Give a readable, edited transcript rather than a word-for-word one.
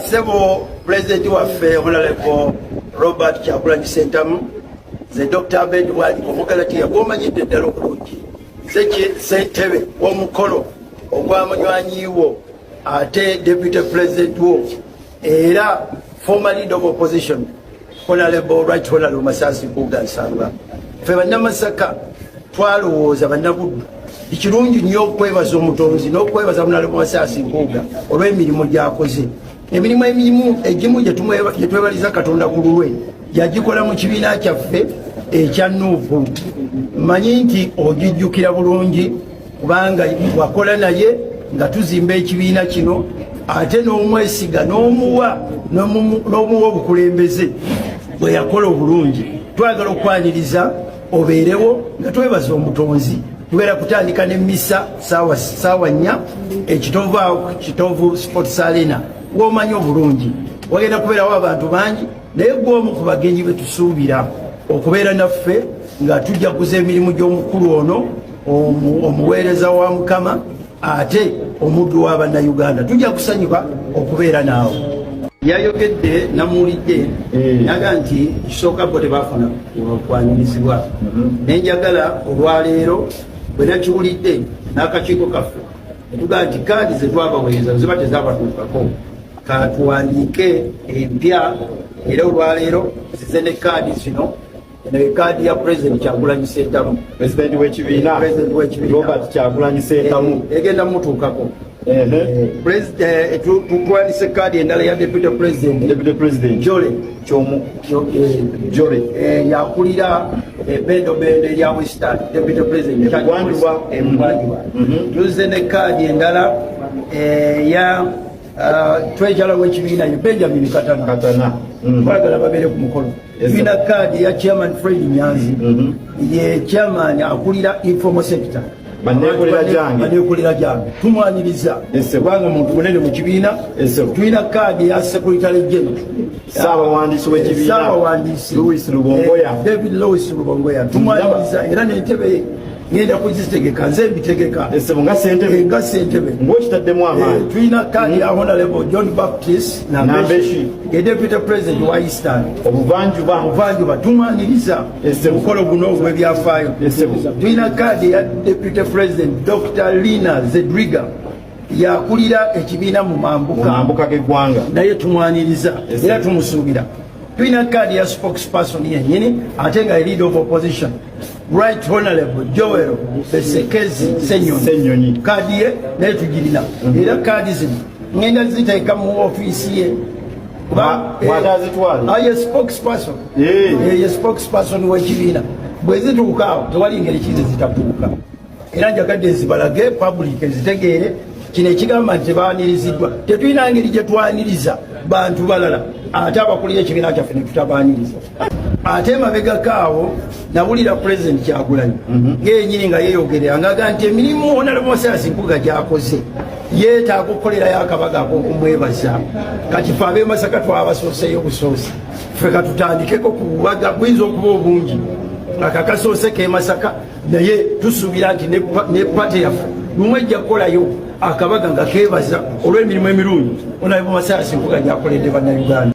Sebo President waffe Honorable Robert Kyagulanyi Ssentamu ze Dr. Abed Bwali omugalati yagomanyidde ddala obulungi ssentebe w'omukolo ogw'amanywanyiwo ate Deputy President wo era former leader of opposition Honorable Right Honorable Masasi Mpuuga Nsamba. Ffe bannamasaka twalowooza bannabuddu ekirungi nnyo okwebaza omutonzi n'okwebaza Honorable Masasi Mpuuga olw'emirimu gy'akoze. Emirimu egimu gye twebaliza Katonda ku lulwe yagikola mu kibiina kyaffe ekya Nuupu. Mmanyi nti ogijjukira bulungi kubanga wakola naye nga tuzimba ekibiina kino ate n'omwesiga n'omuwa obukulembeze bwe yakola obulungi. Twagala okwaniriza obeerewo nga twebaza omutonzi. Tugenda kutandika n'emmisa saawa 4 ekitovu Sports Arena w'omanyi obulungi. Wagenda kubeerawo abantu bangi naye gw'omu ku bagenyi be tusuubira okubeera naffe nga tujjaguza emirimu gy'omukulu ono omuweereza wa Mukama ate omuddu wa bannayuganda. Tujja kusanyuka okubeera naawe. Yayogedde namuwulidde naga nti kisooka bo tebaafuna okwanirizibwa. Nenjagala olwaleero bwe nakiwulidde n'akakiiko kaffe netugaa nti kaadi ze twabaweereza ziba tezabatuukako katuwandiike empya era olwaleero zize ne kaadi zino. Ne kaadi ya President Kyagulanyi Ssentamu, President w'ekibiina Robert Kyagulanyi Ssentamu egenda mutuukako. Tuwandiise kaadi endala ya Deputy President Jole yakulira Bendo erya Western Deputy President Embwanjibwa. Tuzize ne kaadi endala ya Treasurer w'ekibiina Benjamin Katana. Twagala babeere ku mukolo. Tulina kaadi ya Chairman Fred Nyanzi ye chairman akulira informal sector. Baneekolera jange tumwaniriza kubanga muntu munene mu kibiina. Tulina kaadi ya Secretary General Ssaabawandiisi w'ekibiina David Louis Rubongoya tumwaniriza era n'entebe ngenda kuzitegeka nze mbitegeka nga ssentebe ng'okitaddemu amaanyi. Tulina kaadi ya Honorable John Baptist Nambeshi ye Deputy President wa Eastern Obuvanjuba tumwaniriza omukolo guno ogw'ebyafaayo. Tulina kaadi ya Deputy President Dr. Lina Zedriga yakulira ekibiina mu mambuka g'eggwanga naye tumwaniriza era tumusuubira. Tulina kaadi ya spokesperson yennyini ate nga leader of opposition Right Honorable Joel Besekezi Ssenyonyi. Kaadi ye naye tugirina era kaadi zino ngenda ziteeka mu ofiisi ye ye spokesperson w'ekibiina. Bwe zituukaawo tewali ngeri kize zitatuuka era njagadde zibalage public ezitegeere kino ekigamba nti tebaaniriziddwa. Tetulina ngeri gye twaniriza bantu balala ate abakulira ekibiina kyaffe ne tutabaaniriza. Ate mabegakaawo nawulira President Kyagulanyi ng'ennyini nga yeeyogerera ng'aga nti emirimu Honorable Masasi Mpuuga gy'akoze yeetaaga okukolerayo akabaga ak'okumwebaza. Kati ffe ab'e Masaka twabasooseyo busoose. Ffe katutandikeko ku bubaga buyinza okuba obungi akakasoose k'e Masaka naye tusuubira nti ne pate yaffe lumu ejja kukolayo akabaga nga keebaza olw'emirimu emirungi Honorable Masasi Mpuuga gy'akoledde bannayuganda.